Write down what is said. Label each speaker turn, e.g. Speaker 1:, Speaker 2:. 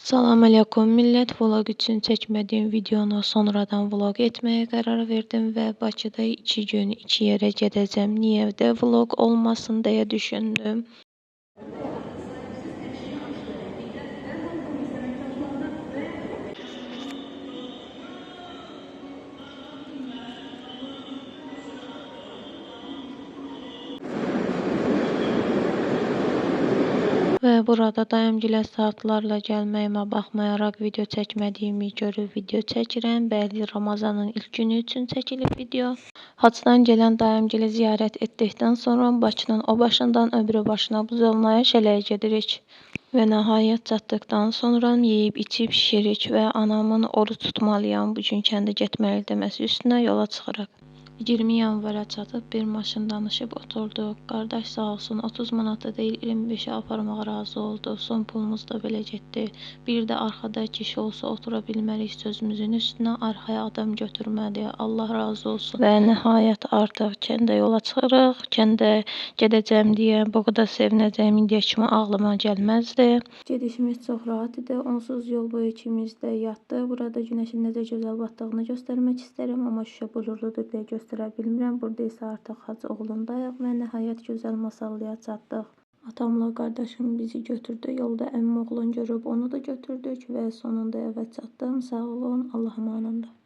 Speaker 1: Salam əleykum millət. Vlog üçün çəkmədiyim videonu sonradan vlog etməyə qərar verdim və Bakıda 2 gün 2 yerə gedəcəm. Niyə də vlog olmasın deyə düşündüm. Və burada dayımgilə saatlarla gəlməyimə baxmayaraq video çəkmədiyimi görüb video çəkirəm. Bəli, Ramazanın ilk günü üçün çəkilib video. Hacdan gələn dayımgili ziyarət etdikdən sonra Bakının o başından o biri başına bu zolnaya şələyə gedirik. Və nəhayət çatdıqdan sonra yeyib içib şişirik və anamın oruç tutmalıyam, bugün kəndə getməli deməsi üstünə yola çıxırıq. 20 yanvara çatıb bir maşın danışıb oturduq. Qardaş sağ olsun 30 manata deyil 25'e aparmağa razı oldu. Son pulumuz da belə getdi. Bir də arxada kişi olsa otura bilmərik sözümüzün üstünə arxaya adam götürmədi. Allah razı olsun. Və nəhayət artıq kəndə yola çıxırıq. Kəndə gedəcəm deyə bu qədər sevinəcəyim indiyə kimi ağlıma gəlməzdi. Gedişimiz çox rahat idi. Onsuz yol boyu ikimiz də yatdı. Burada günəşin necə gözəl batdığını göstərmək istərəm, amma şüşə bulurludur deyə göstərə bilmirəm. Burada isə artıq Hac oğlundayıq və nəhayət gözəl Masallıya çatdıq. Atamla qardaşım bizi götürdü. Yolda əmim oğlun görüb onu da götürdük və sonunda evə çatdım. Sağ olun, Allah'a emanet.